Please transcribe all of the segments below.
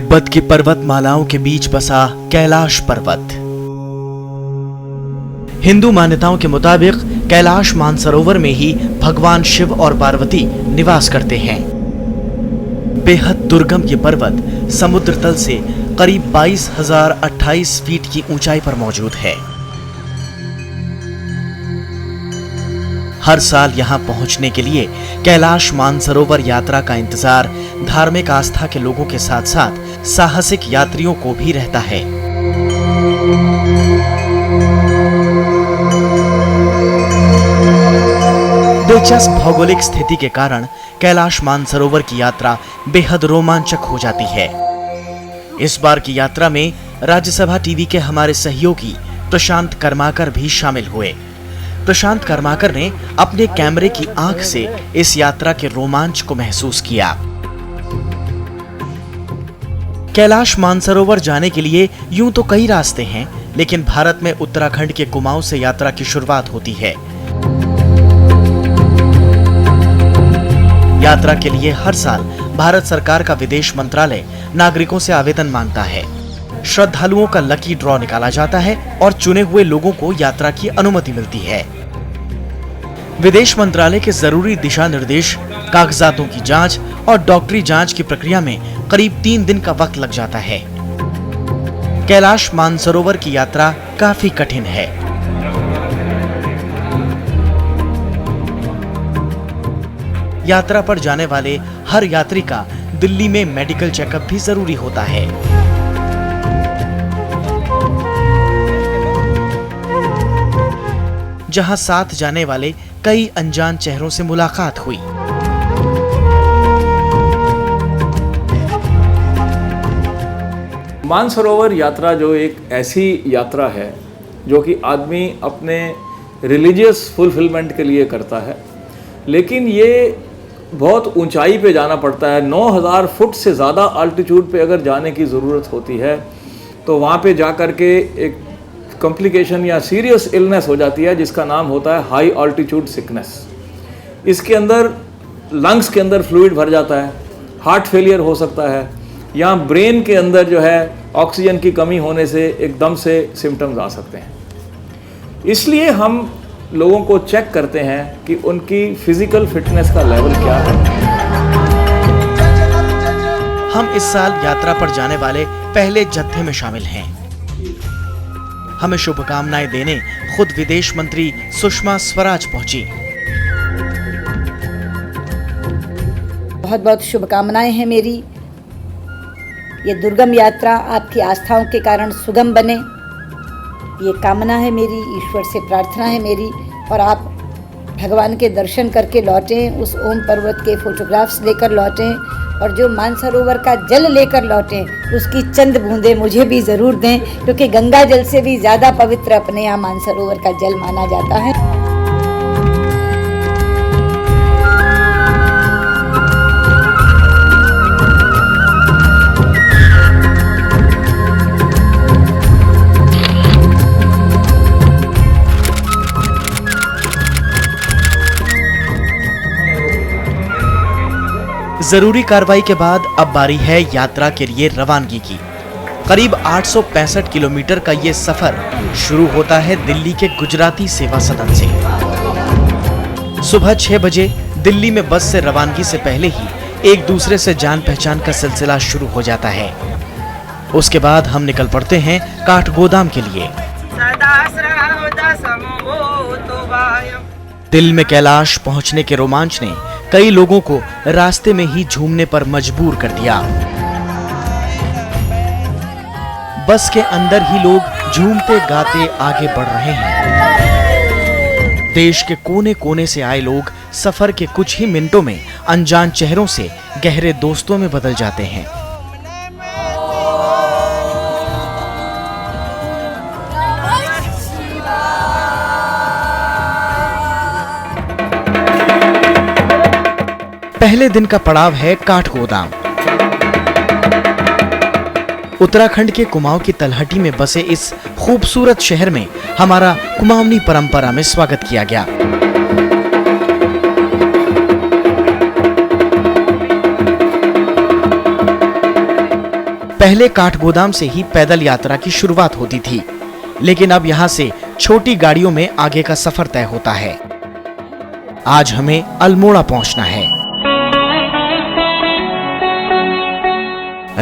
तिब्बत की पर्वतमालाओं के बीच बसा कैलाश पर्वत। हिंदू मान्यताओं के मुताबिक कैलाश मानसरोवर में ही भगवान शिव और पार्वती निवास करते हैं। बेहद दुर्गम ये पर्वत समुद्र तल से करीब 22,028 फीट की ऊंचाई पर मौजूद है। हर साल यहां पहुंचने के लिए कैलाश मानसरोवर यात्रा का इंतजार धार्मिक आस्था के लोगों के साथ साथ साहसिक यात्रियों को भी रहता है। दिलचस्प भौगोलिक स्थिति के कारण कैलाश मानसरोवर की यात्रा बेहद रोमांचक हो जाती है। इस बार की यात्रा में राज्यसभा टीवी के हमारे सहयोगी प्रशांत कर्माकर भी शामिल हुए। प्रशांत कर्माकर ने अपने कैमरे की आंख से इस यात्रा के रोमांच को महसूस किया। कैलाश मानसरोवर जाने के लिए यूं तो कई रास्ते हैं, लेकिन भारत में उत्तराखंड के कुमाऊं से यात्रा की शुरुआत होती है। यात्रा के लिए हर साल भारत सरकार का विदेश मंत्रालय नागरिकों से आवेदन मांगता है। श्रद्धालुओं का लकी ड्रॉ निकाला जाता है और चुने हुए लोगों को यात्रा की अनुमति मिलती है। विदेश मंत्रालय के जरूरी दिशा निर्देश, कागजातों की जांच और डॉक्टरी जांच की प्रक्रिया में करीब 3 दिन का वक्त लग जाता है। कैलाश मानसरोवर की यात्रा काफी कठिन है। यात्रा पर जाने वाले हर यात्री का दिल्ली में मेडिकल चेकअप भी जरूरी होता है। जहां साथ जाने वाले कई अनजान चेहरों से मुलाकात हुई। मानसरोवर यात्रा जो एक ऐसी यात्रा है जो कि आदमी अपने रिलीजियस फुलफिलमेंट के लिए करता है, लेकिन ये बहुत ऊंचाई पे जाना पड़ता है। 9,000 फुट से ज़्यादा अल्टीट्यूड पे अगर जाने की ज़रूरत होती है तो वहाँ पे जा कर के एक कॉम्प्लिकेशन या सीरियस इलनेस हो जाती है जिसका नाम होता है हाई अल्टीट्यूड सिकनेस। इसके अंदर लंग्स के अंदर फ्लूइड भर जाता है, हार्ट फेलियर हो सकता है, या ब्रेन के अंदर जो है ऑक्सीजन की कमी होने से एकदम से सिम्टम्स आ सकते हैं। इसलिए हम लोगों को चेक करते हैं कि उनकी फिजिकल फिटनेस का लेवल क्या है। हम इस साल यात्रा पर जाने वाले पहले जत्थे में शामिल हैं। हमें शुभकामनाएं देने खुद विदेश मंत्री सुषमा स्वराज पहुंची। बहुत बहुत शुभकामनाएं हैं मेरी। ये दुर्गम यात्रा आपकी आस्थाओं के कारण सुगम बने, ये कामना है मेरी, ईश्वर से प्रार्थना है मेरी। और आप भगवान के दर्शन करके लौटें, उस ओम पर्वत के फोटोग्राफ्स लेकर लौटें, और जो मानसरोवर का जल लेकर लौटें उसकी चंद बूंदें मुझे भी ज़रूर दें, क्योंकि गंगा जल से भी ज़्यादा पवित्र अपने यहाँ मानसरोवर का जल माना जाता है। जरूरी कार्रवाई के बाद अब बारी है यात्रा के लिए रवानगी की। करीब 865 किलोमीटर का ये सफर शुरू होता है दिल्ली के गुजराती सेवा सदन से। सुबह 6 बजे दिल्ली में बस से रवानगी से पहले ही एक दूसरे से जान पहचान का सिलसिला शुरू हो जाता है। उसके बाद हम निकल पड़ते हैं काठगोदाम के लिए। दिल में कैलाश पहुंचने के रोमांच ने कई लोगों को रास्ते में ही झूमने पर मजबूर कर दिया। बस के अंदर ही लोग झूमते गाते आगे बढ़ रहे हैं। देश के कोने कोने से आए लोग सफर के कुछ ही मिनटों में अनजान चेहरों से गहरे दोस्तों में बदल जाते हैं। पहले दिन का पड़ाव है काठगोदाम। उत्तराखंड के कुमाऊं की तलहटी में बसे इस खूबसूरत शहर में हमारा कुमाऊनी परंपरा में स्वागत किया गया। पहले काठगोदाम से ही पैदल यात्रा की शुरुआत होती थी, लेकिन अब यहाँ से छोटी गाड़ियों में आगे का सफर तय होता है। आज हमें अल्मोड़ा पहुंचना है।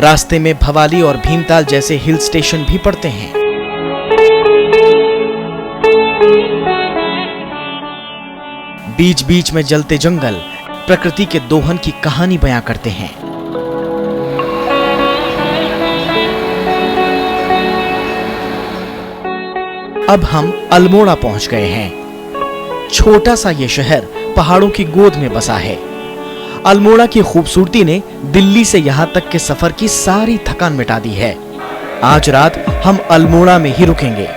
रास्ते में भवाली और भीमताल जैसे हिल स्टेशन भी पड़ते हैं। बीच बीच में जलते जंगल प्रकृति के दोहन की कहानी बयां करते हैं। अब हम अल्मोड़ा पहुंच गए हैं। छोटा सा ये शहर पहाड़ों की गोद में बसा है। अल्मोड़ा की खूबसूरती ने दिल्ली से यहां तक के सफर की सारी थकान मिटा दी है। आज रात हम अल्मोड़ा में ही रुकेंगे।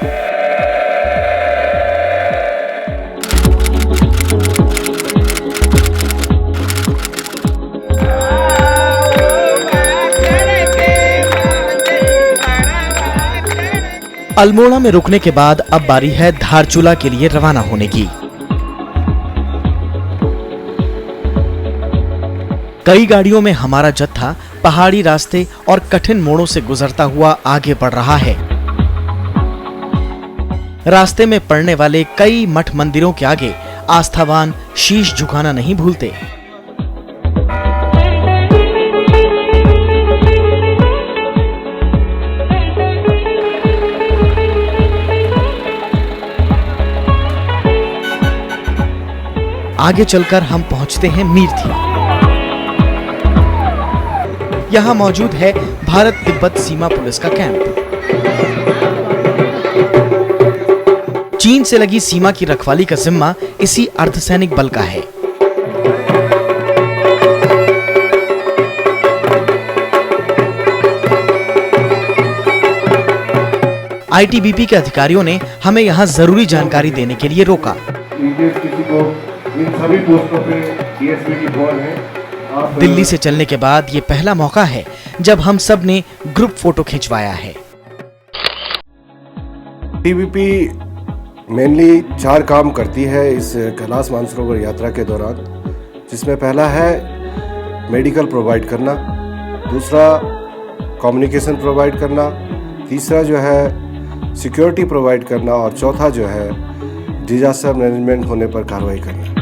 अल्मोड़ा में रुकने के बाद अब बारी है धारचूला के लिए रवाना होने की। कई गाड़ियों में हमारा जत्था पहाड़ी रास्ते और कठिन मोड़ों से गुजरता हुआ आगे बढ़ रहा है। रास्ते में पड़ने वाले कई मठ मंदिरों के आगे आस्थावान शीश झुकाना नहीं भूलते। आगे चलकर हम पहुंचते हैं मीरथी। यहां मौजूद है भारत तिब्बत सीमा पुलिस का कैंप। चीन से लगी सीमा की रखवाली का जिम्मा इसी अर्धसैनिक बल का है। आईटीबीपी के अधिकारियों ने हमें यहां जरूरी जानकारी देने के लिए रोका। इन सभी पोस्टों पे डीएसपी की कॉल है। दिल्ली से चलने के बाद ये पहला मौका है जब हम सब ने ग्रुप फोटो खिंचवाया है। टीबीपी मेनली 4 काम करती है इस कैलाश मानसरोवर यात्रा के दौरान, जिसमें पहला है मेडिकल प्रोवाइड करना, दूसरा कम्युनिकेशन प्रोवाइड करना, तीसरा जो है सिक्योरिटी प्रोवाइड करना और चौथा जो है डिजास्टर मैनेजमेंट होने पर कार्रवाई करना।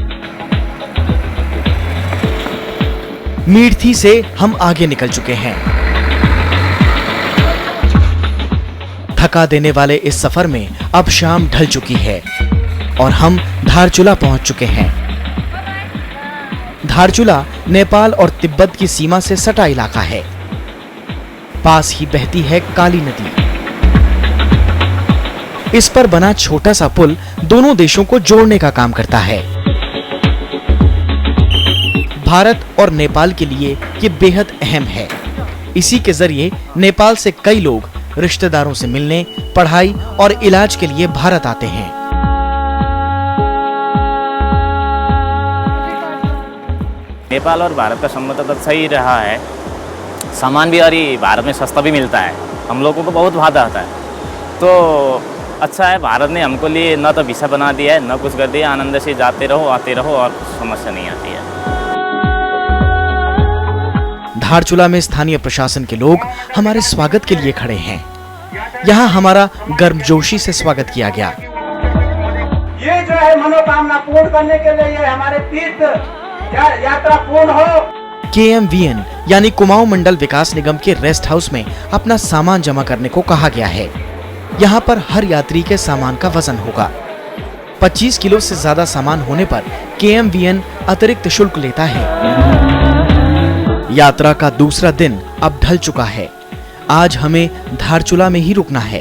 मीरथी से हम आगे निकल चुके हैं। थका देने वाले इस सफर में अब शाम ढल चुकी है और हम धारचूला पहुंच चुके हैं। धारचूला नेपाल और तिब्बत की सीमा से सटा इलाका है। पास ही बहती है काली नदी। इस पर बना छोटा सा पुल दोनों देशों को जोड़ने का काम करता है। भारत और नेपाल के लिए ये बेहद अहम है। इसी के जरिए नेपाल से कई लोग रिश्तेदारों से मिलने, पढ़ाई और इलाज के लिए भारत आते हैं। नेपाल और भारत का संबंध तो सही रहा है। सामान भी और भारत में सस्ता भी मिलता है। हम लोगों को बहुत फायदा आता है। तो अच्छा है, भारत ने हमको लिए न तो वीसा बना दिया है न कुछ कर दिया। आनंद से जाते रहो आते रहो और समस्या नहीं आती है। धारचूला में स्थानीय प्रशासन के लोग हमारे स्वागत के लिए खड़े हैं। यहाँ हमारा गर्मजोशी से स्वागत किया गया। ये जो है मनोकामना पूर्ण करने के लिए ये हमारे तीर्थ यात्रा पूर्ण हो। KMVN यानी कुमाऊं मंडल विकास निगम के रेस्ट हाउस में अपना सामान जमा करने को कहा गया है। यहाँ पर हर यात्री के सामान का वजन होगा। 25 किलो से ज्यादा सामान होने पर KMVN अतिरिक्त शुल्क लेता है। यात्रा का दूसरा दिन अब ढल चुका है। आज हमें धारचूला में ही रुकना है।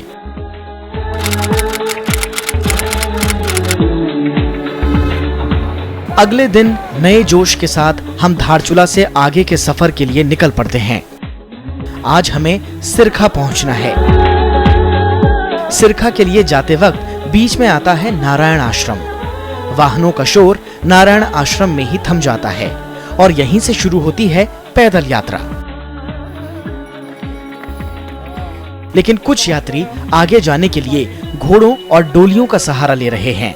अगले दिन नए जोश के साथ हम धारचूला से आगे के सफर के लिए निकल पड़ते हैं। आज हमें सिरखा पहुंचना है। सिरखा के लिए जाते वक्त बीच में आता है नारायण आश्रम। वाहनों का शोर नारायण आश्रम में ही थम जाता है और यहीं से शुरू होती है पैदल यात्रा। लेकिन कुछ यात्री आगे जाने के लिए घोड़ों और डोलियों का सहारा ले रहे हैं।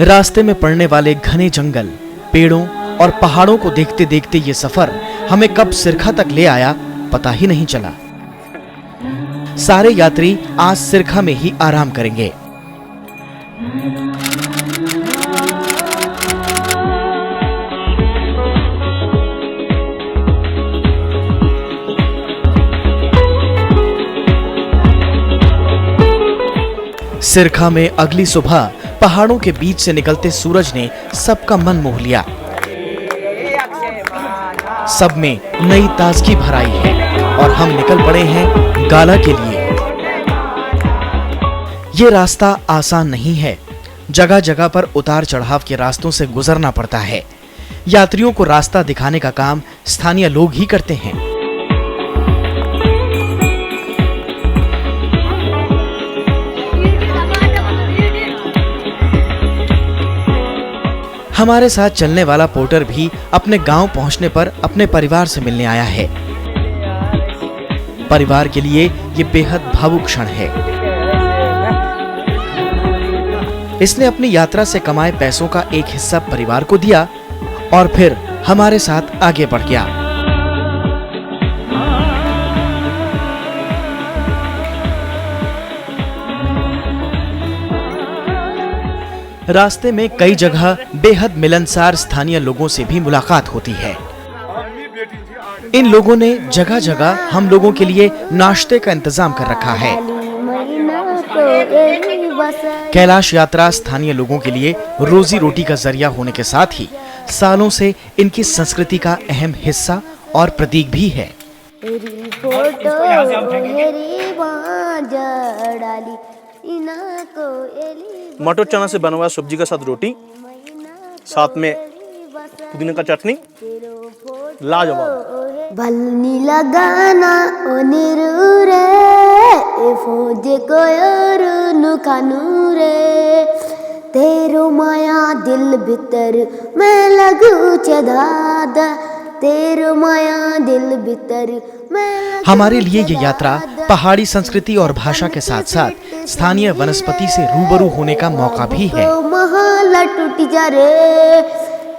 रास्ते में पड़ने वाले घने जंगल, पेड़ों और पहाड़ों को देखते देखते ये सफर हमें कब सिरखा तक ले आया पता ही नहीं चला। सारे यात्री आज सिरखा में ही आराम करेंगे। सिरखा में अगली सुबह पहाड़ों के बीच से निकलते सूरज ने सबका मन मोह लिया। सब में नई ताजगी भर आई है और हम निकल पड़े हैं गाला के लिए। ये रास्ता आसान नहीं है, जगह जगह पर उतार चढ़ाव के रास्तों से गुजरना पड़ता है। यात्रियों को रास्ता दिखाने का काम स्थानीय लोग ही करते हैं। हमारे साथ चलने वाला पोर्टर भी अपने गांव पहुंचने पर अपने परिवार से मिलने आया है। परिवार के लिए ये बेहद भावुक क्षण है। इसने अपनी यात्रा से कमाए पैसों का एक हिस्सा परिवार को दिया और फिर हमारे साथ आगे बढ़ गया। रास्ते में कई जगह बेहद मिलनसार स्थानीय लोगों से भी मुलाकात होती है। इन लोगों ने जगह जगह हम लोगों के लिए नाश्ते का इंतजाम कर रखा है। कैलाश यात्रा स्थानीय लोगों के लिए रोजी रोटी का जरिया होने के साथ ही सालों से इनकी संस्कृति का अहम हिस्सा और प्रतीक भी है। मटर चना से बना हुआ सब्जी का साथ रोटी, साथ में पुदीना का चटनी, लाजवाब। बलनी लगाना ओ निरूरे ए फौजे को नुकानू रे तेरो माया दिल भीतर मैं लगू चदाद तेरो माया दिल भीतर मैं। हमारे लिए ये यात्रा पहाड़ी संस्कृति और भाषा के साथ साथ स्थानीय वनस्पति से रूबरू होने का मौका भी है। महला टूट जा रे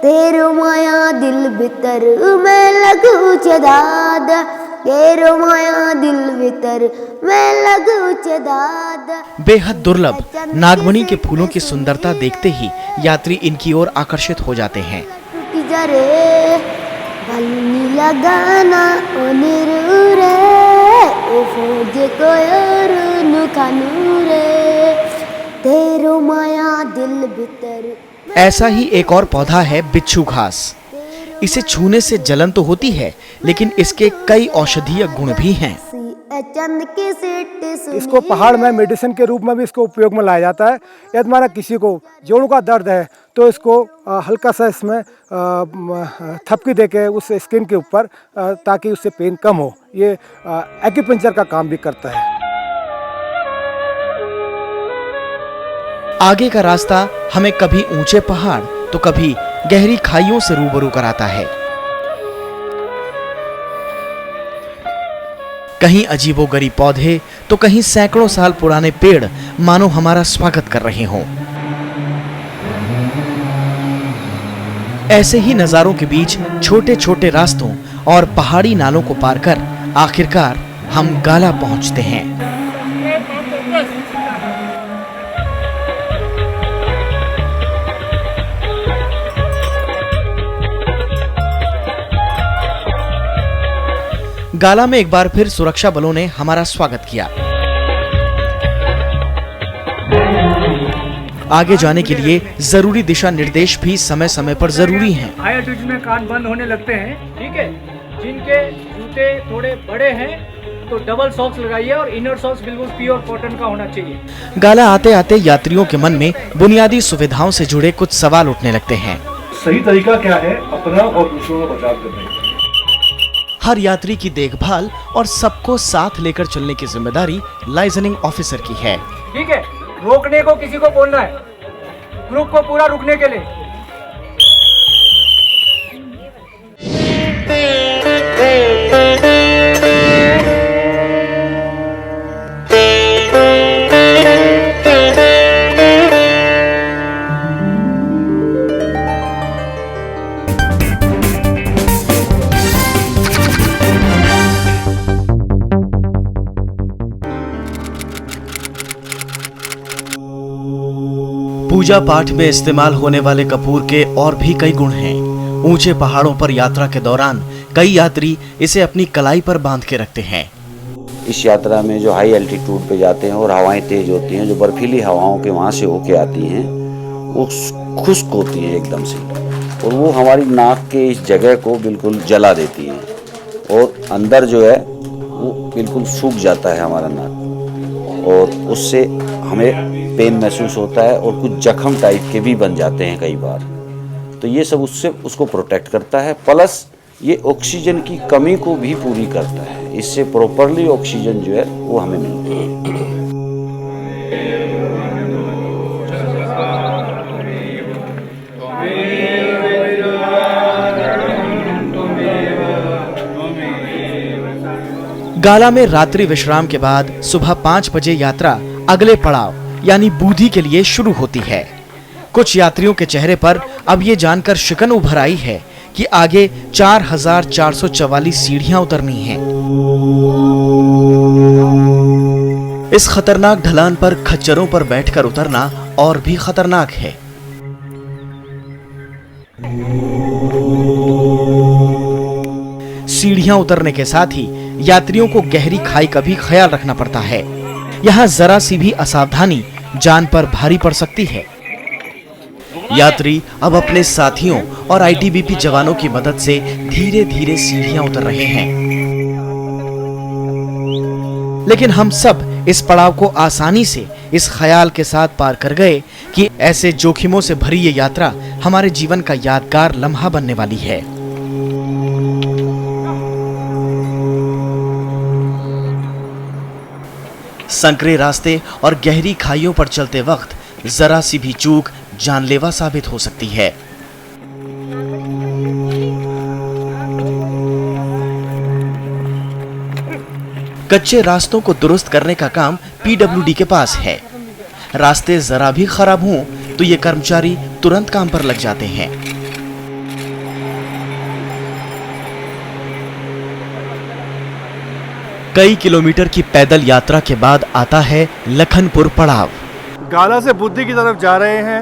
तेरो माया दिल भीतर मैं लगू चदाद तेरो माया दिल भीतर मैं लगू चदाद। बेहद दुर्लभ नागमणि के फूलों की सुंदरता देखते ही यात्री इनकी ओर आकर्षित हो जाते हैं। टूट जा रे बलनी लगाना ओ निरूरे ए फौजे को नुकानू रे तेरो माया दिल भीतर। ऐसा ही एक और पौधा है बिच्छू घास। इसे छूने से जलन तो होती है, लेकिन इसके कई औषधीय गुण भी हैं। इसको पहाड़ में मेडिसिन के रूप में भी इसको उपयोग में लाया जाता है। यदि माना किसी को जोड़ों का दर्द है तो इसको हल्का सा इसमें थपकी देके उस स्किन के ऊपर ताकि उससे पेन कम हो। ये एक्यूपंक्चर का काम भी करता है। आगे का रास्ता हमें कभी ऊंचे पहाड़ तो कभी गहरी खाइयों से रूबरू कराता है। कहीं अजीबोगरीब पौधे तो कहीं सैकड़ों साल पुराने पेड़ मानो हमारा स्वागत कर रहे हों। ऐसे ही नजारों के बीच छोटे छोटे रास्तों और पहाड़ी नालों को पार कर आखिरकार हम गाला पहुंचते हैं। गाला में एक बार फिर सुरक्षा बलों ने हमारा स्वागत किया। आगे जाने के लिए जरूरी दिशा निर्देश भी समय समय पर जरूरी हैं। हाई एल्टीट्यूड में कान बंद होने लगते हैं, ठीक है। जिनके जूते थोड़े बड़े हैं तो डबल सॉक्स लगाइए और इनर सॉक्स बिल्कुल प्योर कॉटन का होना चाहिए। गाला आते आते यात्रियों के मन में बुनियादी सुविधाओं से जुड़े कुछ सवाल उठने लगते हैं। सही तरीका क्या है अपना और दूसरों का बचाव करने का? हर यात्री की देखभाल और सबको साथ लेकर चलने की जिम्मेदारी लाइजनिंग ऑफिसर की है। ठीक है, रोकने को किसी को बोलना है, ग्रुप को पूरा रुकने के लिए। पूजा पाठ में इस्तेमाल होने वाले कपूर के और भी कई गुण हैं। ऊंचे पहाड़ों पर यात्रा के दौरान कई यात्री इसे अपनी कलाई पर बांध के रखते हैं। इस यात्रा में जो हाई एल्टीट्यूड पे जाते हैं और हवाएं तेज होती हैं, जो बर्फीली हवाओं के वहाँ से होके आती हैं, वो खुश्क होती हैं एकदम से, और वो हमारी नाक के इस जगह को बिल्कुल जला देती हैं और अंदर जो है वो बिल्कुल सूख जाता है हमारा नाक, और उससे हमें पेन महसूस होता है और कुछ जख्म टाइप के भी बन जाते हैं कई बार। तो ये सब उससे उसको प्रोटेक्ट करता है, प्लस ये ऑक्सीजन की कमी को भी पूरी करता है। इससे प्रॉपरली ऑक्सीजन जो है वो हमें मिलती है। गाला में रात्रि विश्राम के बाद सुबह 5 बजे यात्रा अगले पड़ाव यानी बूधी के लिए शुरू होती है। कुछ यात्रियों के चेहरे पर अब ये जानकर शिकन उभर आई है कि आगे 4444 सीढ़ियां उतरनी हैं। इस खतरनाक ढलान पर खच्चरों पर बैठकर उतरना और भी खतरनाक है। सीढ़ियां उतरने के साथ ही यात्रियों को गहरी खाई का भी ख्याल रखना पड़ता है। यहाँ जरा सी भी असावधानी जान पर भारी पड़ सकती है। यात्री अब अपने साथियों और आईटीबीपी जवानों की मदद से धीरे धीरे सीढ़ियां उतर रहे हैं, लेकिन हम सब इस पड़ाव को आसानी से इस ख्याल के साथ पार कर गए कि ऐसे जोखिमों से भरी ये यात्रा हमारे जीवन का यादगार लम्हा बनने वाली है। संकरे रास्ते और गहरी खाइयों पर चलते वक्त जरा सी भी चूक जानलेवा साबित हो सकती है। कच्चे रास्तों को दुरुस्त करने का काम पीडब्ल्यूडी के पास है। रास्ते जरा भी खराब हों तो ये कर्मचारी तुरंत काम पर लग जाते हैं। कई किलोमीटर की पैदल यात्रा के बाद आता है लखनपुर पड़ाव। गाला से बुद्धि की तरफ जा रहे हैं।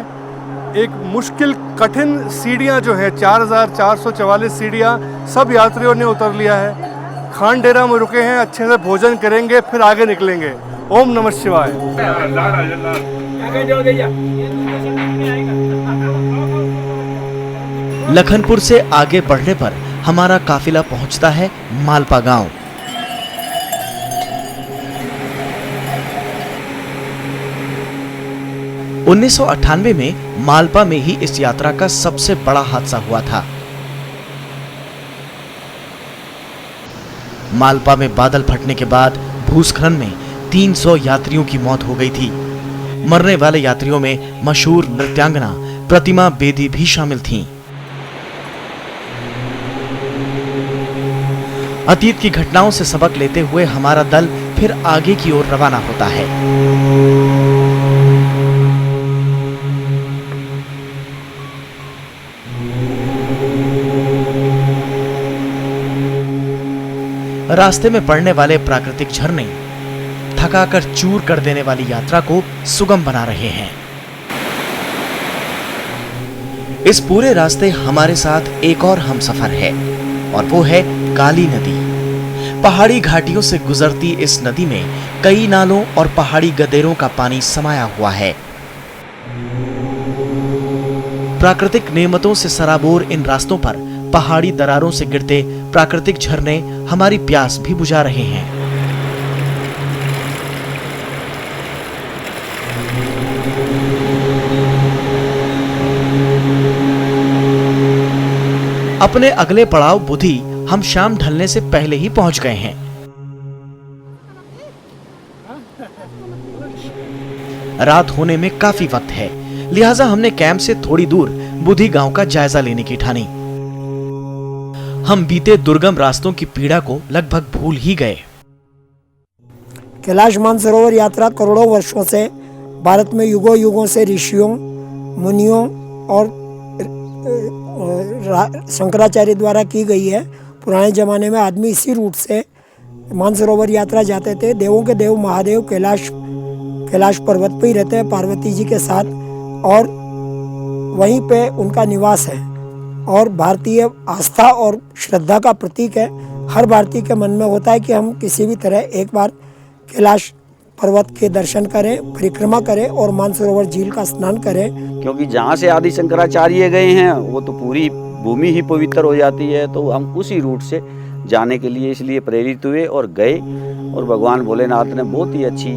एक मुश्किल कठिन सीढ़ियां जो है 4444 सीढ़ियां सब यात्रियों ने उतर लिया है। खान डेरा में रुके हैं, अच्छे से भोजन करेंगे फिर आगे निकलेंगे। ओम नमः शिवाय। लखनपुर से आगे बढ़ने पर हमारा काफिला पहुंचता है मालपा गांव। उन्नीस 1998 में मालपा में ही इस यात्रा का सबसे बड़ा हादसा हुआ था। मालपा में बादल फटने के बाद भूस्खलन में 300 यात्रियों की मौत हो गई थी। मरने वाले यात्रियों में मशहूर नृत्यांगना प्रतिमा बेदी भी शामिल थीं। अतीत की घटनाओं से सबक लेते हुए हमारा दल फिर आगे की ओर रवाना होता है। रास्ते में पड़ने वाले प्राकृतिक झरने थकाकर चूर कर देने वाली यात्रा को सुगम बना रहे हैं। इस पूरे रास्ते हमारे साथ एक और हमसफर है और वो है काली नदी। पहाड़ी घाटियों से गुजरती इस नदी में कई नालों और पहाड़ी गदेरों का पानी समाया हुआ है। प्राकृतिक नेमतों से सराबोर इन रास्तों पर पहाड़ी दरारों से गिरते प्राकृतिक झरने हमारी प्यास भी बुझा रहे हैं। अपने अगले पड़ाव बुधी हम शाम ढलने से पहले ही पहुंच गए हैं। रात होने में काफी वक्त है, लिहाजा हमने कैंप से थोड़ी दूर बुधी गांव का जायजा लेने की ठानी। हम बीते दुर्गम रास्तों की पीड़ा को लगभग भूल ही गए। कैलाश मानसरोवर यात्रा करोड़ों वर्षों से भारत में युगों युगों से ऋषियों, मुनियों और शंकराचार्य द्वारा की गई है। पुराने जमाने में आदमी इसी रूट से मानसरोवर यात्रा जाते थे। देवों के देव महादेव कैलाश पर्वत पर ही रहते हैं पार्वती जी के साथ, और वहीं पे उनका निवास है और भारतीय आस्था और श्रद्धा का प्रतीक है। हर भारतीय के मन में होता है कि हम किसी भी तरह एक बार कैलाश पर्वत के दर्शन करें, परिक्रमा करें और मानसरोवर झील का स्नान करें। क्योंकि जहाँ से आदि शंकराचार्य गए हैं वो तो पूरी भूमि ही पवित्र हो जाती है, तो हम उसी रूट से जाने के लिए इसलिए प्रेरित हुए और गए। और भगवान भोलेनाथ ने बहुत ही अच्छी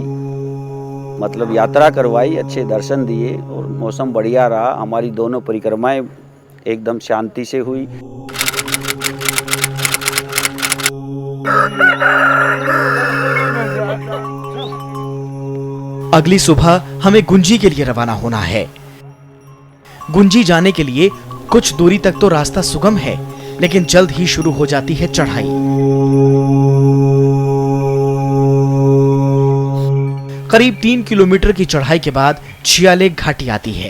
मतलब यात्रा करवाई, अच्छे दर्शन दिए और मौसम बढ़िया रहा। हमारी दोनों परिक्रमाएं एकदम शांति से हुई। अगली सुबह हमें गुंजी के लिए रवाना होना है। गुंजी जाने के लिए कुछ दूरी तक तो रास्ता सुगम है, लेकिन जल्द ही शुरू हो जाती है चढ़ाई। करीब 3 किलोमीटर की चढ़ाई के बाद छियालेक घाटी आती है।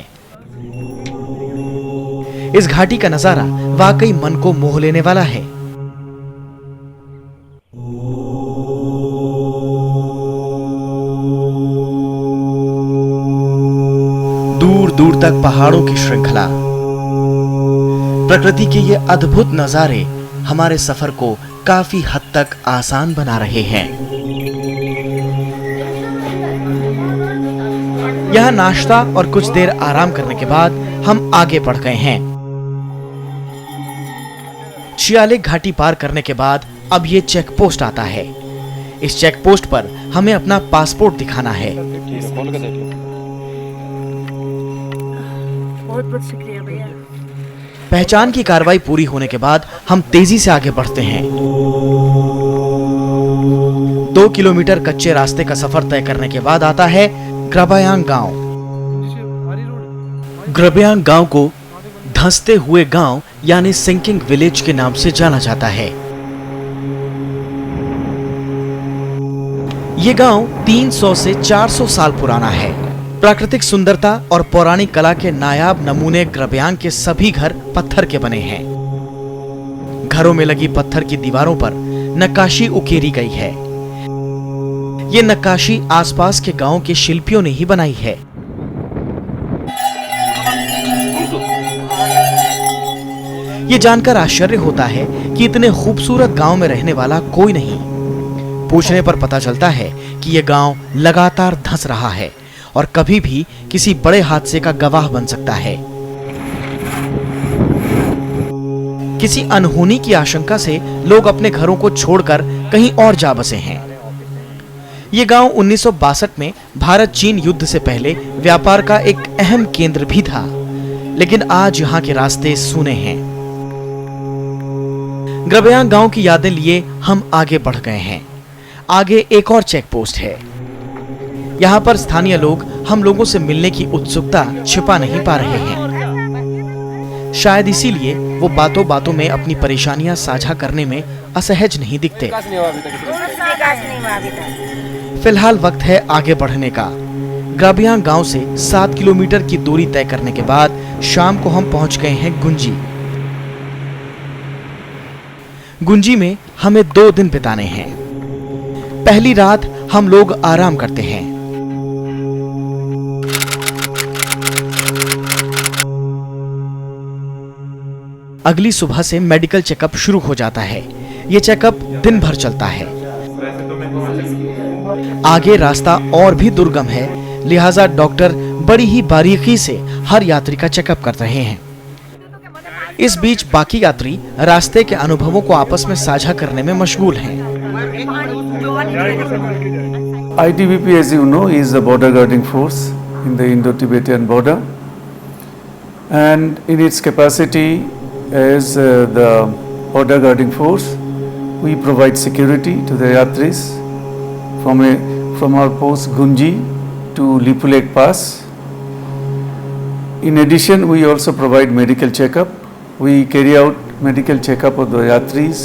इस घाटी का नजारा वाकई मन को मोह लेने वाला है। दूर दूर तक पहाड़ों की श्रृंखला, प्रकृति के ये अद्भुत नजारे हमारे सफर को काफी हद तक आसान बना रहे हैं। यहाँ नाश्ता और कुछ देर आराम करने के बाद हम आगे बढ़ गए हैं। छियालेक घाटी पार करने के बाद अब ये चेक पोस्ट आता है। इस चेक पोस्ट पर हमें अपना पासपोर्ट दिखाना है। बहुत शुक्रिया भैया। पहचान की कार्रवाई पूरी होने के बाद हम तेजी से आगे बढ़ते हैं। 2 किलोमीटर कच्चे रास्ते का सफर तय करने के बाद आता है ग्राबयांग गांव। ग्राबयांग गांव को धंसते हुए गांव यानी सिंकिंग विलेज के नाम से जाना जाता है। ये गांव 300 से 400 साल पुराना है। प्राकृतिक सुंदरता और पौराणिक कला के नायाब नमूने ग्राबयांग के सभी घर पत्थर के बने हैं। घरों में लगी पत्थर की दीवारों पर नक्काशी उकेरी गई है। ये नक्काशी आसपास के गांवों के शिल्पियों ने ही बनाई है। ये जानकर आश्चर्य होता है कि इतने खूबसूरत गांव में रहने वाला कोई नहीं। पूछने पर पता चलता है कि यह गांव लगातार धंस रहा है और कभी भी किसी बड़े हादसे का गवाह बन सकता है। किसी अनहोनी की आशंका से लोग अपने घरों को छोड़कर कहीं और जा बसे हैं। ये गांव 1962 में भारत चीन युद्ध से पहले व्यापार का एक अहम केंद्र भी था, लेकिन आज यहाँ के रास्ते सूने हैं। ग्राबयांग गांव की यादें लिए हम आगे बढ़ गए हैं। आगे एक और चेक पोस्ट है। यहाँ पर स्थानीय लोग हम लोगों से मिलने की उत्सुकता छिपा नहीं पा रहे हैं। शायद इसीलिए वो बातों बातों में अपनी परेशानियां साझा करने में असहज नहीं दिखते। फिलहाल वक्त है आगे बढ़ने का। ग्राबयांग गांव से 7 किलोमीटर की दूरी तय करने के बाद शाम को हम पहुंच गए हैं गुंजी। गुंजी में हमें 2 दिन बिताने हैं। पहली रात हम लोग आराम करते हैं। अगली सुबह से मेडिकल चेकअप शुरू हो जाता है। ये चेकअप दिन भर चलता है। आगे रास्ता और भी दुर्गम है, लिहाजा डॉक्टर बड़ी ही बारीकी से हर यात्री का चेकअप कर रहे हैं। इस बीच बाकी यात्री रास्ते के अनुभवों को आपस में साझा करने में मशगूल हैं। ITBP, as you know, is a border guarding force in the Indo-Tibetan border, and in its capacity as the border guarding force, we provide security to the yatris from our post Gunji to Lipulek Pass. In addition, we also provide medical checkup. We carry out medical checkup of the yatris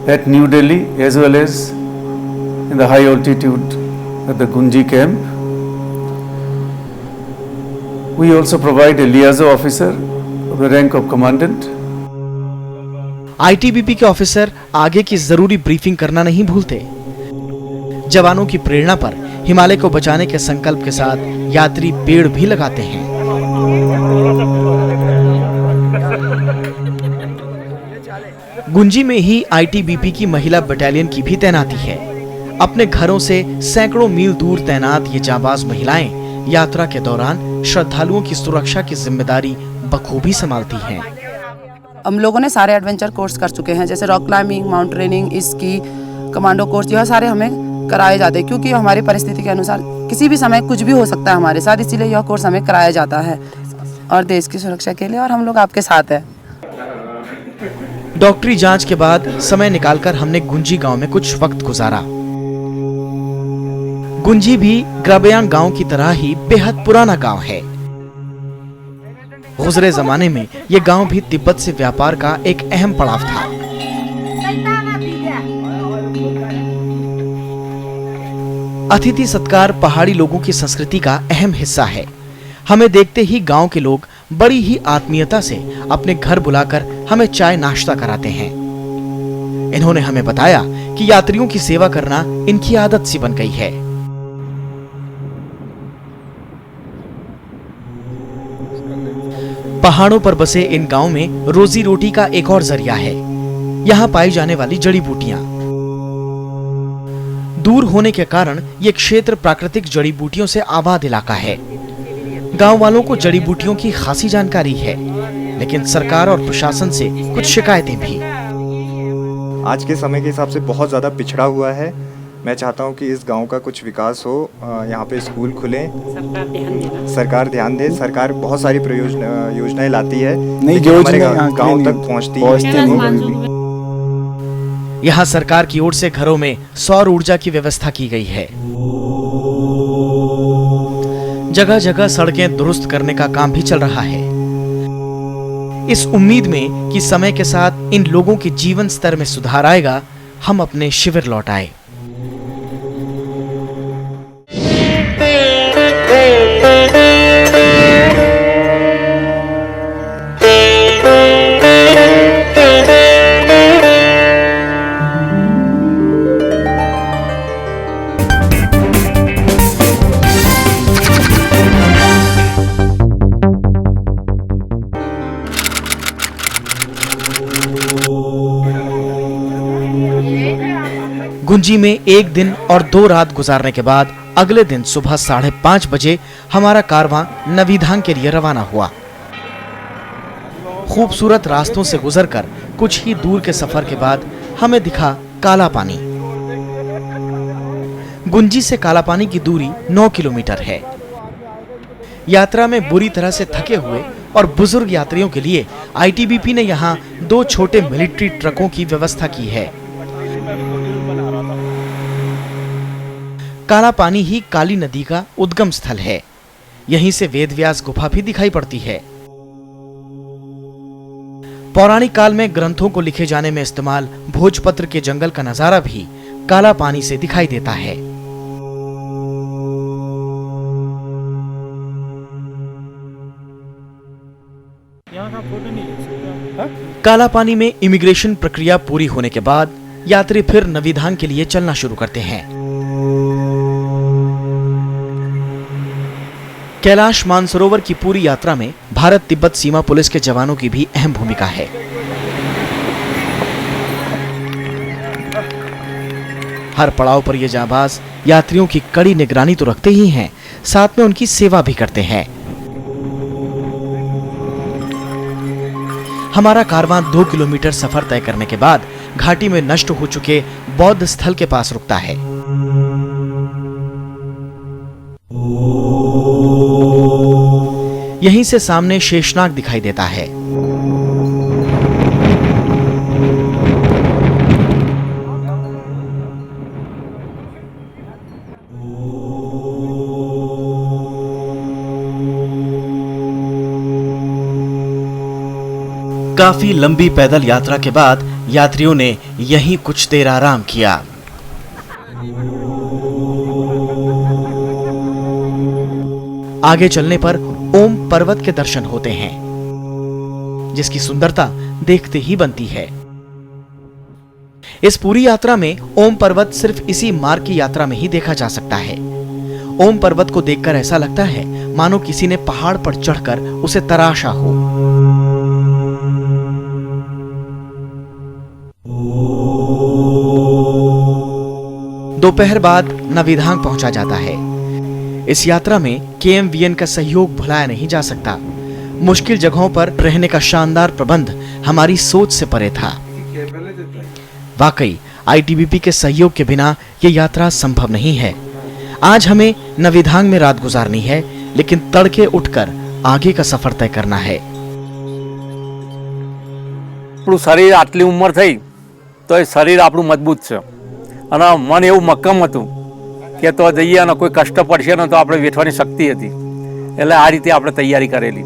at New Delhi as well as in the high altitude at the Gunji camp. We also provide a liaison officer of the rank of commandant. ITBP के officer आगे की जरूरी briefing करना नहीं भूलते। जवानों की प्रेरणा पर हिमालय को बचाने के संकल्प के साथ यात्री पेड़ भी लगाते हैं। गुंजी में ही आईटीबीपी की महिला बटालियन की भी तैनाती है। अपने घरों से सैकड़ों मील दूर तैनात ये जाबाज महिलाएं यात्रा के दौरान श्रद्धालुओं की सुरक्षा की जिम्मेदारी बखूबी संभालती हैं। हम लोगों ने सारे एडवेंचर कोर्स कर चुके हैं, जैसे rock climbing, mountaineering, ski, commando course, यह सारे हमें कराए जाते हैं क्योंकि हमारी परिस्थिति के अनुसार किसी भी समय कुछ भी हो सकता है हमारे साथ, इसीलिए यह कोर्स हमें कराया जाता है और देश की सुरक्षा के लिए, और हम लोग आपके साथ हैं। डॉक्टरी जांच के बाद समय निकालकर हमने गुंजी गांव में कुछ वक्त गुजारा। गुंजी भी ग्राबयांग गांव की तरह ही बेहद पुराना गांव है। गुजरे जमाने में यह गांव भी तिब्बत से व्यापार का एक अहम पड़ाव था। अतिथि सत्कार पहाड़ी लोगों की संस्कृति का अहम हिस्सा है। हमें देखते ही गांव के लोग बड़ी ही आत्मीयता से अपने घर बुलाकर हमें चाय नाश्ता कराते हैं। इन्होंने हमें बताया कि यात्रियों की सेवा करना इनकी आदत सी बन गई है। पहाड़ों पर बसे इन गांव में रोजी रोटी का एक और जरिया है। यहाँ पाई जाने वाली जड़ी बूटियां। दूर होने के कारण ये क्षेत्र प्राकृतिक जड़ी बूटियों से आबाद इलाका है। गांव वालों को जड़ी बूटियों की खासी जानकारी है, लेकिन सरकार और प्रशासन से कुछ शिकायतें भी। आज के समय के हिसाब से बहुत ज़्यादा पिछड़ा हुआ है। मैं चाहता हूं कि इस गांव का कुछ विकास हो, यहाँ पे स्कूल खुले, सरकार ध्यान दे। सरकार बहुत सारी योजनाएं लाती है, लेकिन हमारे गांव तक पहुँचती नहीं। यहाँ सरकार की ओर से घरों में सौर ऊर्जा की व्यवस्था की गई है। जगह जगह सड़कें दुरुस्त करने का काम भी चल रहा है, इस उम्मीद में कि समय के साथ इन लोगों के जीवन स्तर में सुधार आएगा। हम अपने शिविर लौट आए। गुंजी में एक दिन और 2 रात गुजारने के बाद अगले दिन सुबह 5:30 बजे हमारा कारवां नवीधांग के लिए रवाना हुआ। खूबसूरत रास्तों से गुजरकर कुछ ही दूर के सफर के बाद हमें दिखा काला पानी। गुंजी से काला पानी की दूरी 9 किलोमीटर है। यात्रा में बुरी तरह से थके हुए और बुजुर्ग यात्रियों के लिए आईटीबीपी ने यहाँ 2 छोटे मिलिट्री ट्रकों की व्यवस्था की है। काला पानी ही काली नदी का उद्गम स्थल है। यहीं से वेदव्यास गुफा भी दिखाई पड़ती है। पौराणिक काल में ग्रंथों को लिखे जाने में इस्तेमाल भोजपत्र के जंगल का नजारा भी काला पानी से दिखाई देता है। काला पानी में इमिग्रेशन प्रक्रिया पूरी होने के बाद यात्री फिर नवीधांग के लिए चलना शुरू करते हैं। कैलाश मानसरोवर की पूरी यात्रा में भारत तिब्बत सीमा पुलिस के जवानों की भी अहम भूमिका है। हर पड़ाव पर ये जाबाज यात्रियों की कड़ी निगरानी तो रखते ही हैं, साथ में उनकी सेवा भी करते हैं। हमारा कारवां 2 किलोमीटर सफर तय करने के बाद घाटी में नष्ट हो चुके बौद्ध स्थल के पास रुकता है। यहीं से सामने शेषनाग दिखाई देता है। काफी लंबी पैदल यात्रा के बाद यात्रियों ने यहीं कुछ देर आराम किया। आगे चलने पर ओम पर्वत के दर्शन होते हैं, जिसकी सुंदरता देखते ही बनती है। इस पूरी यात्रा में ओम पर्वत सिर्फ इसी मार्ग की यात्रा में ही देखा जा सकता है। ओम पर्वत को देखकर ऐसा लगता है मानो किसी ने पहाड़ पर चढ़कर उसे तराशा हो। दोपहर बाद नवीधांग पहुंचा जाता है। इस यात्रा में KMVN का सहयोग भुलाया नहीं जा सकता। मुश्किल जगहों पर रहने का शानदार प्रबंध हमारी सोच से परे था। वाकई ITBP के सहयोग के बिना ये यात्रा संभव नहीं है। आज हमें नवीधांग में रात गुजारनी है, लेकिन तड़के उठकर आगे का सफर तय करना है। આપણું શરીર આટલી ઉંમર થઈ તો એ શરીર આપણું મજબૂત છે અને મન એવું મક્કમ હતું કે તો જઈએ અને કોઈ કષ્ટ પડશે ને તો આપણે વેઠવાની શક્તિ હતી, એટલે આ રીતે આપણે તૈયારી કરેલી।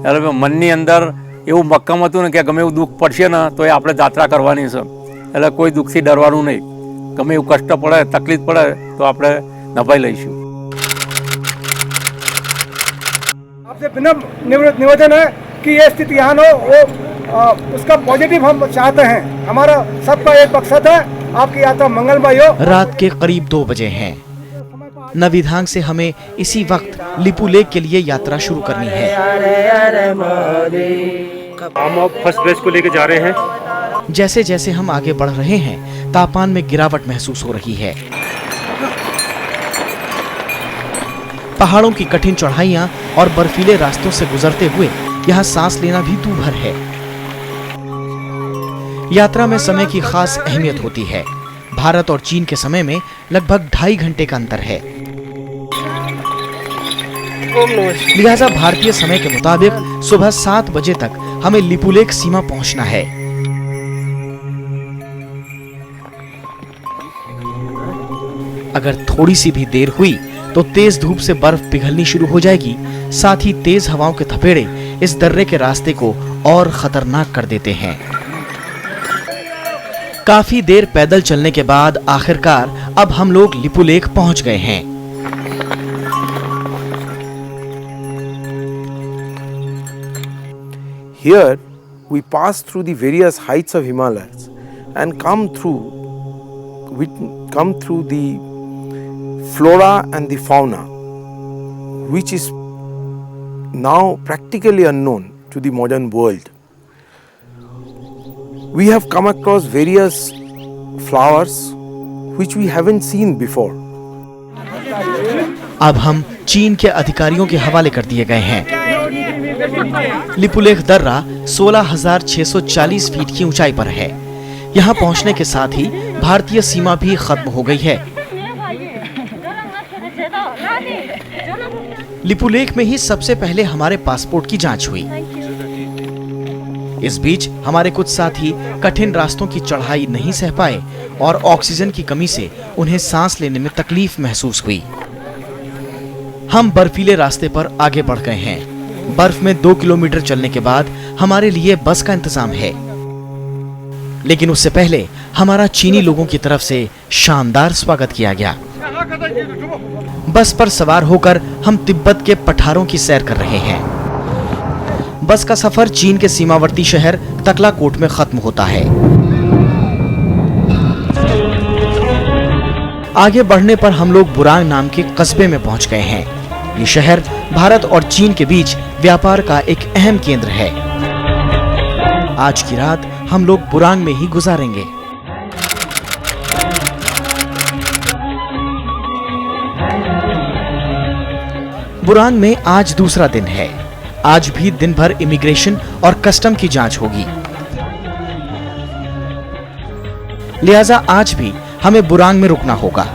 એટલે મનની અંદર એવું મક્કમ હતું ને કે ગમે એવું દુઃખ પડશે ને તો એ આપણે જાત્રા કરવાની છે, એટલે કોઈ દુઃખથી ડરવાનું નહીં। ગમે એવું કષ્ટ પડે તકલીફ પડે તો આપણે નભાઈ લઈશું। आपसे विनम्र निवेदन है कि ये स्थिति यहाँ न हो, उसका पॉजिटिव हम चाहते हैं। हमारा सबका एक मकसद है आपकी यात्रा मंगलमय हो। रात के करीब 2 बजे हैं। नवीधांग से हमें इसी वक्त लिपू लेक के लिए यात्रा शुरू करनी है। हम फर्स्ट बैच को लेकर जा रहे हैं। जैसे जैसे हम आगे बढ़ रहे हैं, तापमान में गिरावट महसूस हो रही है। पहाड़ों की कठिन चढ़ाइयां और बर्फीले रास्तों से गुजरते हुए यहाँ सांस लेना भी दूभर है। यात्रा में समय की खास अहमियत होती है। भारत और चीन के समय में लगभग 2.5 घंटे का अंतर है। लिहाजा भारतीय समय के मुताबिक सुबह 7 बजे तक हमें लिपुलेख सीमा पहुंचना है। अगर थोड़ी सी भी देर हुई तो तेज धूप से बर्फ पिघलनी शुरू हो जाएगी। साथ ही तेज हवाओं के थपेड़े इस दर्रे के रास्ते को और खतरनाक कर देते हैं। काफी देर पैदल चलने के बाद आखिरकार अब हम लोग लिपुलेख पहुंच गए हैं। Here we pass through the various heights of Himalayas and come through the flora and the fauna, which is now practically unknown to the modern world. We have come across various flowers which we haven't seen before. अब हम चीन के अधिकारियों के हवाले कर दिए गए हैं। लिपुलेख दर्रा 16,640 फीट की ऊंचाई पर है। यहाँ पहुँचने के साथ ही भारतीय सीमा भी खत्म हो गई है। लिपुलेख में ही सबसे पहले हमारे पासपोर्ट की जांच हुई। इस बीच हमारे कुछ साथी कठिन रास्तों की चढ़ाई नहीं सह पाए और ऑक्सीजन की कमी से उन्हें सांस लेने में तकलीफ महसूस हुई। हम बर्फीले रास्ते पर आगे बढ़ गए हैं। बर्फ में 2 किलोमीटर चलने के बाद हमारे लिए बस का इंतजाम है, लेकिन उससे पहले हमारा चीनी लोगों की तरफ से शानदार स्वागत किया गया। बस पर सवार होकर हम तिब्बत के पठारों की सैर कर रहे हैं। बस का सफर चीन के सीमावर्ती शहर तकलाकोट में खत्म होता है। आगे बढ़ने पर हम लोग बुरांग नाम के कस्बे में पहुंच गए हैं। ये शहर भारत और चीन के बीच व्यापार का एक अहम केंद्र है। आज की रात हम लोग बुरांग में ही गुजारेंगे। बुरांग में आज दूसरा दिन है। आज भी दिन भर इमिग्रेशन और कस्टम की जांच होगी। लिहाजा आज भी हमें बुरांग में रुकना होगा,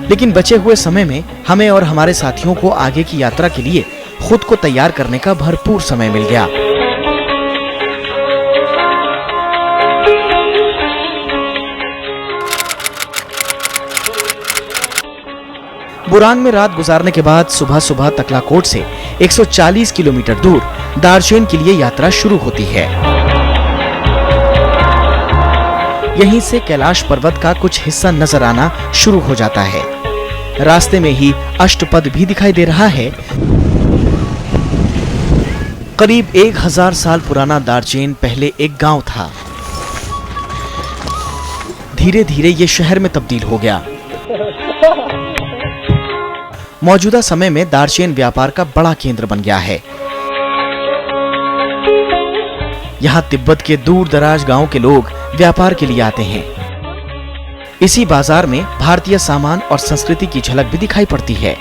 लेकिन बचे हुए समय में हमें और हमारे साथियों को आगे की यात्रा के लिए खुद को तैयार करने का भरपूर समय मिल गया। बुरांग में रात गुजारने के बाद सुबह सुबह तकलाकोट से 140 किलोमीटर दूर दार्जिलिंग के लिए यात्रा शुरू होती है। यहीं से कैलाश पर्वत का कुछ हिस्सा नजर आना शुरू हो जाता है। रास्ते में ही अष्टपद भी दिखाई दे रहा है। करीब 1000 साल पुराना दार्जिलिंग पहले एक गांव था। धीरे धीरे ये शहर में तब्दील हो गया। मौजूदा समय में दार्चेन व्यापार का बड़ा केंद्र बन गया है। यहाँ तिब्बत के दूर दराज गांव के लोग व्यापार के लिए आते हैं। इसी बाजार में भारतीय सामान और संस्कृति की झलक भी दिखाई पड़ती है।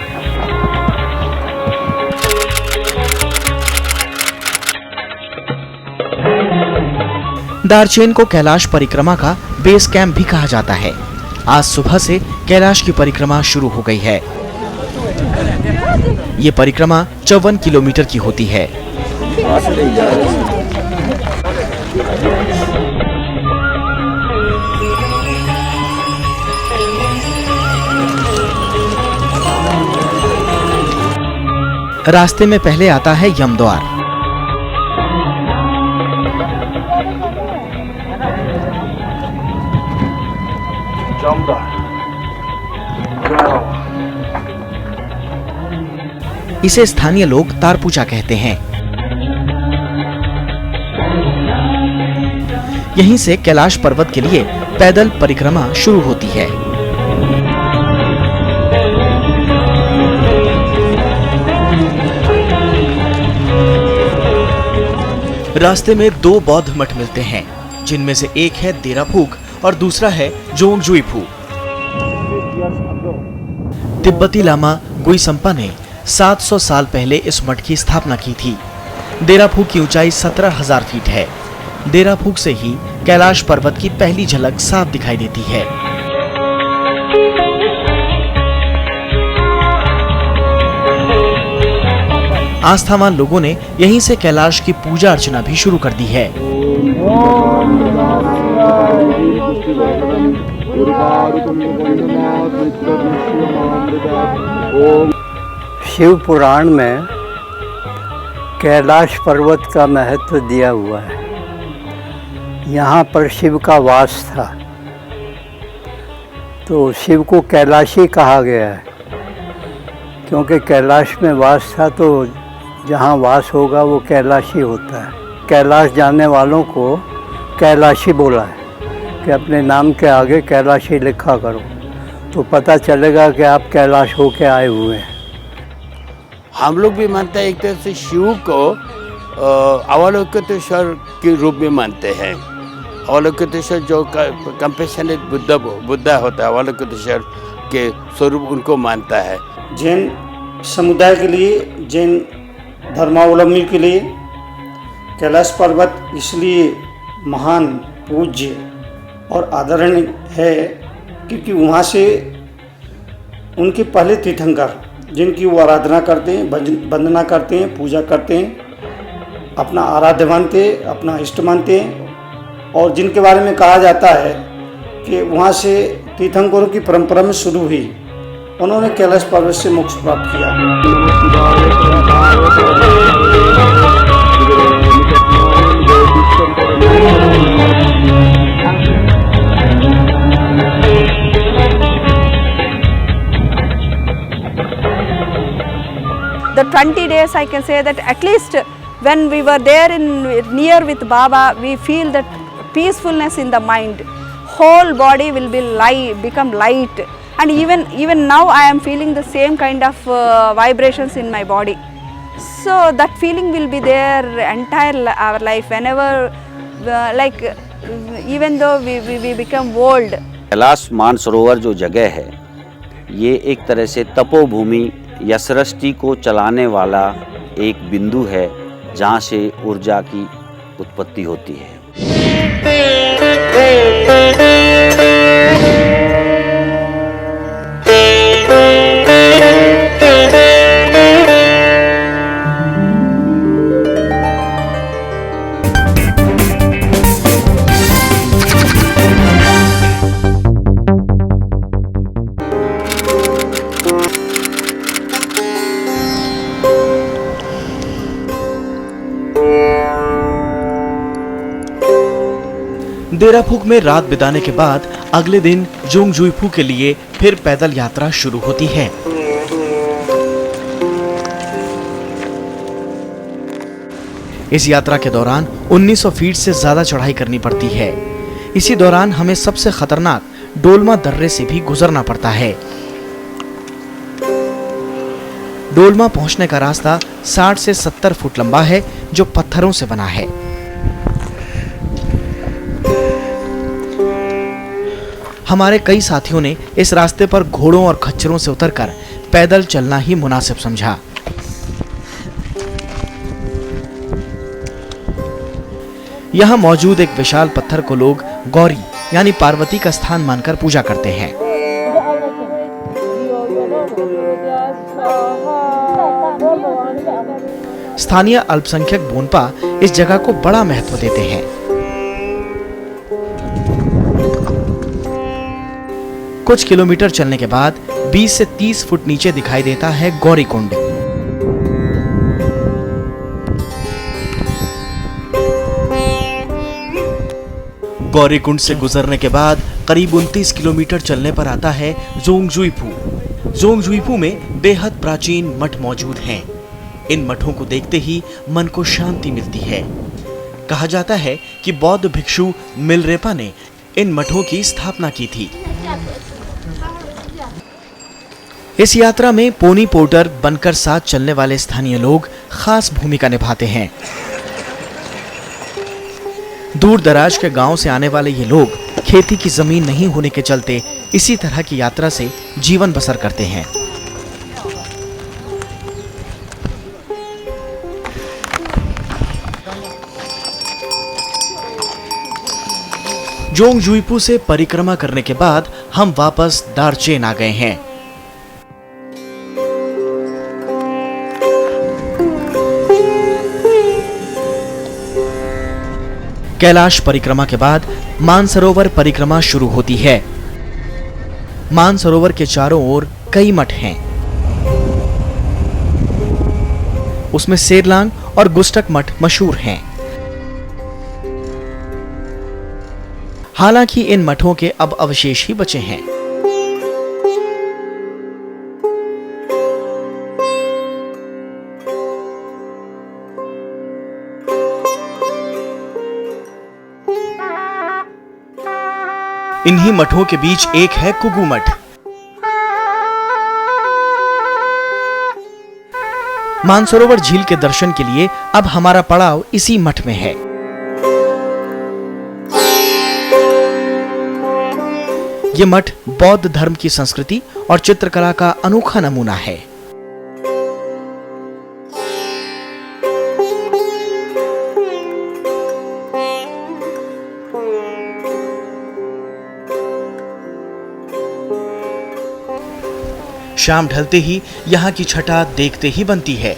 दार्चेन को कैलाश परिक्रमा का बेस कैंप भी कहा जाता है। आज सुबह से कैलाश की परिक्रमा शुरू हो गई है। ये परिक्रमा 54 किलोमीटर की होती है। रास्ते में पहले आता है यमद्वार। इसे स्थानीय लोग तारपूजा कहते हैं। यहीं से कैलाश पर्वत के लिए पैदल परिक्रमा शुरू होती है। रास्ते में 2 बौद्ध मठ मिलते हैं, जिनमें से एक है देराफूक और दूसरा है जोंगजुईफू। तिब्बती लामा गुइसम्पा ने 700 साल पहले इस मठ की स्थापना की थी। देराफूक की ऊंचाई 17,000 फीट है। देराफूक से ही कैलाश पर्वत की पहली झलक साफ दिखाई देती है। आस्थावान लोगों ने यहीं से कैलाश की पूजा अर्चना भी शुरू कर दी है। शिव पुराण में कैलाश पर्वत का महत्व दिया हुआ है। यहाँ पर शिव का वास था, तो शिव को कैलाशी कहा गया है, क्योंकि कैलाश में वास था, तो जहाँ वास होगा वो कैलाशी होता है। कैलाश जाने वालों को कैलाशी बोला है कि अपने नाम के आगे कैलाशी लिखा करो, तो पता चलेगा कि आप कैलाश होके आए हुए हैं। हम लोग भी मानते हैं, एक तरह से शिव को अवलोकितेश्वर के रूप में मानते हैं। अवलोकितेश्वर जो कंपैशनेट बुद्धा होता है, अवलोकितेश्वर के स्वरूप उनको मानता है। जैन समुदाय के लिए, जैन धर्मावलंबी के लिए कैलाश पर्वत इसलिए महान, पूज्य और आदरणीय है क्योंकि वहाँ से उनके पहले तीर्थंकर, जिनकी वो आराधना करते हैं, वंदना करते हैं, पूजा करते हैं, अपना आराध्य मानते हैं, अपना इष्ट मानते हैं, और जिनके बारे में कहा जाता है कि वहाँ से तीर्थंकरों की परंपरा में शुरू हुई, उन्होंने कैलाश पर्वत से मोक्ष प्राप्त किया। The 20 days, I can say that at least when we were there near with Baba, we feel that peacefulness in the mind. Whole body will be become light, and even now I am feeling the same kind of vibrations in my body. So that feeling will be there entire our life. Whenever even though we become old. Kailash Mansarovar जो जगह है, ये एक तरह से तपोभूमि या सृष्टि को चलाने वाला एक बिंदु है, जहाँ से ऊर्जा की उत्पत्ति होती है। देराफूक में रात बिताने के बाद अगले दिन जोंगजुईफू के लिए फिर पैदल यात्रा शुरू होती है। इस यात्रा के दौरान 1900 फीट से ज्यादा चढ़ाई करनी पड़ती है। इसी दौरान हमें सबसे खतरनाक डोलमा दर्रे से भी गुजरना पड़ता है। डोलमा पहुंचने का रास्ता 60 से 70 फुट लंबा है, जो पत्थरों से बना है। हमारे कई साथियों ने इस रास्ते पर घोड़ों और खच्चरों से उतरकर पैदल चलना ही मुनासिब समझा। यहाँ मौजूद एक विशाल पत्थर को लोग गौरी यानी पार्वती का स्थान मानकर पूजा करते हैं। स्थानीय अल्पसंख्यक बोनपा इस जगह को बड़ा महत्व देते हैं। कुछ किलोमीटर चलने के बाद 20 से 30 फुट नीचे दिखाई देता है गौरी कुंड। गौरी कुंड से गुजरने के बाद करीब 29 किलोमीटर चलने पर आता है जोंगजुईपू। जोंगजुईपू में बेहद प्राचीन मठ मौजूद हैं। इन मठों को देखते ही मन को शांति मिलती है। कहा जाता है कि बौद्ध भिक्षु मिलरेपा ने इन मठों की स्थापना की थी। इस यात्रा में पोनी पोर्टर बनकर साथ चलने वाले स्थानीय लोग खास भूमिका निभाते हैं। दूर दराज के गांव से आने वाले ये लोग खेती की जमीन नहीं होने के चलते इसी तरह की यात्रा से जीवन बसर करते हैं। जोंगजुईपू से परिक्रमा करने के बाद हम वापस दार्चेन आ गए हैं। कैलाश परिक्रमा के बाद मानसरोवर परिक्रमा शुरू होती है। मानसरोवर के चारों ओर कई मठ हैं। उसमें सेरलांग और गुस्टक मठ मशहूर हैं। हालांकि इन मठों के अब अवशेष ही बचे हैं। इन्हीं मठों के बीच एक है कुगू मठ। मानसरोवर झील के दर्शन के लिए अब हमारा पड़ाव इसी मठ में है। ये मठ बौद्ध धर्म की संस्कृति और चित्रकला का अनोखा नमूना है। शाम ढलते ही यहाँ की छटा देखते ही बनती है।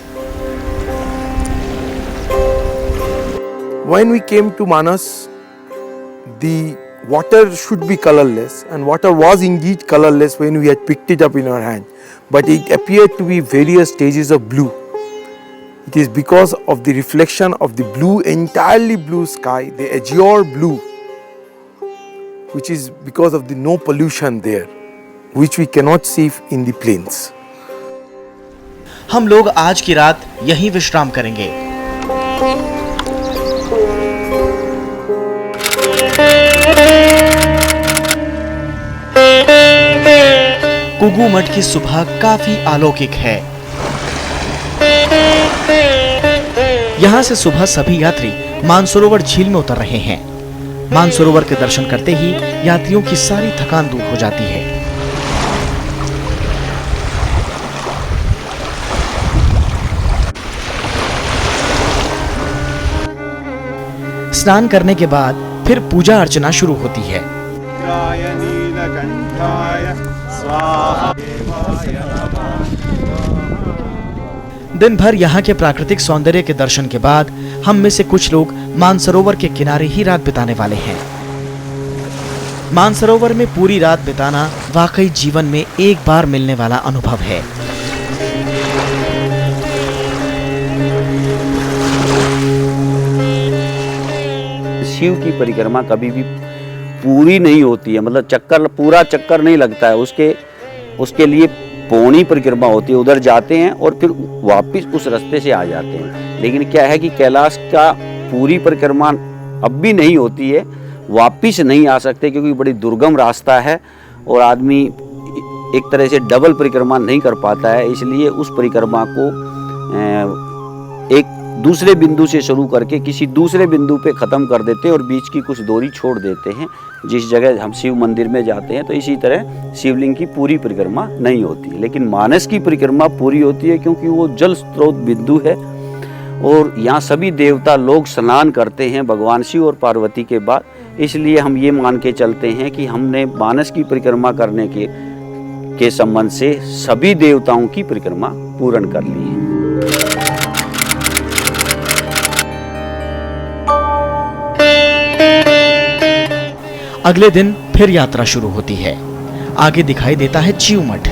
When we came to Manas, the water should be colorless, and water was indeed colorless when we had picked it up in our hand, but it appeared to be various stages of blue. It is because of the reflection of the blue, entirely blue sky, the azure blue, which is because of the no pollution there, which we cannot see in the plains. हम लोग आज की रात यहीं विश्राम करेंगे। कुगू मठ की सुबह काफी अलौकिक है। यहाँ से सुबह सभी यात्री मानसरोवर झील में उतर रहे हैं। मानसरोवर के दर्शन करते ही यात्रियों की सारी थकान दूर हो जाती है। स्नान करने के बाद फिर पूजा अर्चना शुरू होती है। दिन भर यहाँ के प्राकृतिक सौंदर्य के दर्शन के बाद हम में से कुछ लोग मानसरोवर के किनारे ही रात बिताने वाले हैं। मानसरोवर में पूरी रात बिताना वाकई जीवन में एक बार मिलने वाला अनुभव है। शिव की परिक्रमा कभी भी पूरी नहीं होती है, मतलब चक्कर पूरा चक्कर नहीं लगता है। उसके लिए पौनी परिक्रमा होती है, उधर जाते हैं और फिर वापस उस रास्ते से आ जाते हैं। लेकिन क्या है कि कैलाश का पूरी परिक्रमा अब भी नहीं होती है, वापस नहीं आ सकते क्योंकि बड़ी दुर्गम रास्ता है और आदमी एक तरह से डबल परिक्रमा नहीं कर पाता है, इसलिए उस परिक्रमा को एक दूसरे बिंदु से शुरू करके किसी दूसरे बिंदु पे ख़त्म कर देते हैं और बीच की कुछ दूरी छोड़ देते हैं। जिस जगह हम शिव मंदिर में जाते हैं तो इसी तरह शिवलिंग की पूरी परिक्रमा नहीं होती, लेकिन मानस की परिक्रमा पूरी होती है, क्योंकि वो जल स्रोत बिंदु है और यहाँ सभी देवता लोग स्नान करते हैं भगवान शिव और पार्वती के बाद। इसलिए हम ये मान के चलते हैं कि हमने मानस की परिक्रमा करने के संबंध से सभी देवताओं की परिक्रमा पूर्ण कर ली है। अगले दिन फिर यात्रा शुरू होती है। आगे दिखाई देता है चिऊ मठ।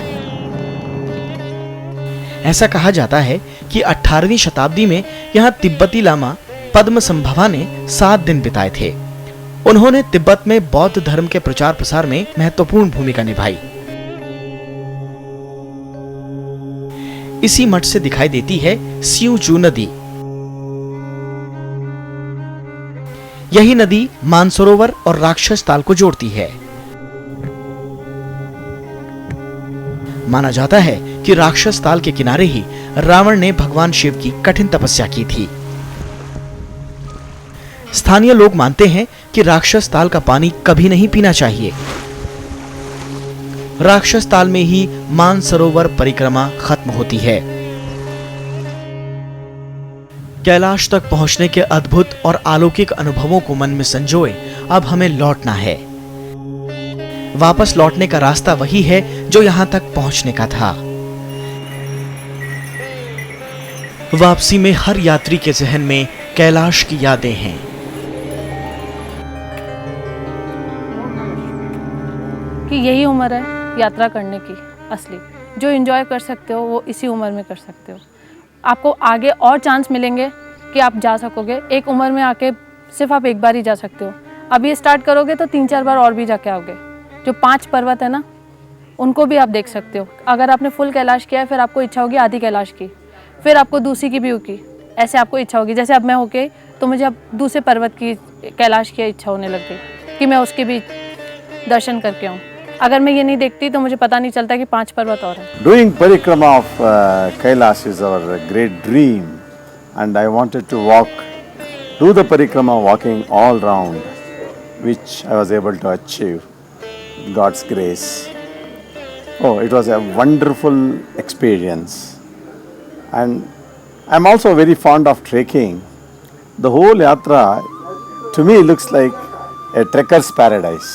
ऐसा कहा जाता है कि 18वीं शताब्दी में यहाँ तिब्बती लामा पद्मसंभवा ने 7 दिन बिताए थे। उन्होंने तिब्बत में बौद्ध धर्म के प्रचार प्रसार में महत्वपूर्ण भूमिका निभाई। इसी मठ से दिखाई देती है सियूचू नदी। यही नदी मानसरोवर और राक्षस ताल को जोड़ती है। माना जाता है कि राक्षस ताल के किनारे ही रावण ने भगवान शिव की कठिन तपस्या की थी। स्थानीय लोग मानते हैं कि राक्षस ताल का पानी कभी नहीं पीना चाहिए। राक्षस ताल में ही मानसरोवर परिक्रमा खत्म होती है। कैलाश तक पहुंचने के अद्भुत और अलौकिक अनुभवों को मन में संजोए अब हमें लौटना है। वापस लौटने का रास्ता वही है जो यहां तक पहुंचने का था। वापसी में हर यात्री के जहन में कैलाश की यादें हैं। कि यही उम्र है यात्रा करने की असली, जो एंजॉय कर सकते हो वो इसी उम्र में कर सकते हो। आपको आगे और चांस मिलेंगे कि आप जा सकोगे। एक उम्र में आके सिर्फ आप एक बार ही जा सकते हो। अब ये स्टार्ट करोगे तो 3-4 बार और भी जाके आओगे। जो 5 पर्वत है ना, उनको भी आप देख सकते हो। अगर आपने फुल कैलाश किया है, फिर आपको इच्छा होगी आधी कैलाश की, फिर आपको दूसरी की भी होगी, ऐसे आपको इच्छा होगी। जैसे अब मैं होके तो मुझे अब दूसरे पर्वत की कैलाश की इच्छा होने लग गई कि मैं उसके भी दर्शन करके आऊँ। अगर मैं ये नहीं देखती तो मुझे पता नहीं चलता कि 5 पर्वत और हैं। Doing parikrama of Kailash is our great dream, and I wanted to do the parikrama walking all round, which I was able to achieve. God's grace. Oh, it was a wonderful experience, and I'm also very fond of trekking. The whole yatra to me looks like a trekker's paradise.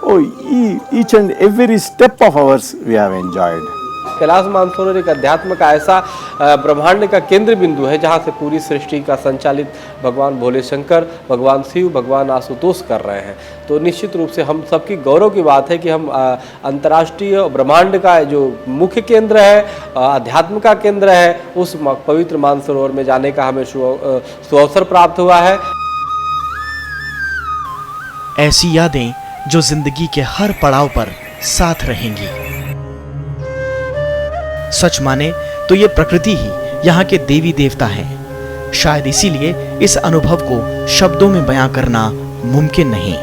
Oh, each and every step of ours we have enjoyed. Kailash Mansarovar एक अध्यात्म का ऐसा ब्रह्मांड का केंद्र बिंदु है जहाँ से पूरी सृष्टि का संचालित भगवान भोले शंकर, भगवान शिव, भगवान आशुतोष कर रहे हैं। तो निश्चित रूप से हम सबकी गौरव की बात है कि हम अंतर्राष्ट्रीय ब्रह्मांड का जो मुख्य केंद्र है, अध्यात्म का केंद्र है, उस पवित्र मानसरोवर में जाने का हमें सुअवसर प्राप्त हुआ है। ऐसी यादें जो जिंदगी के हर पड़ाव पर साथ रहेंगी। सच माने तो ये प्रकृति ही यहाँ के देवी देवता हैं। शायद इसीलिए इस अनुभव को शब्दों में बयां करना मुमकिन नहीं।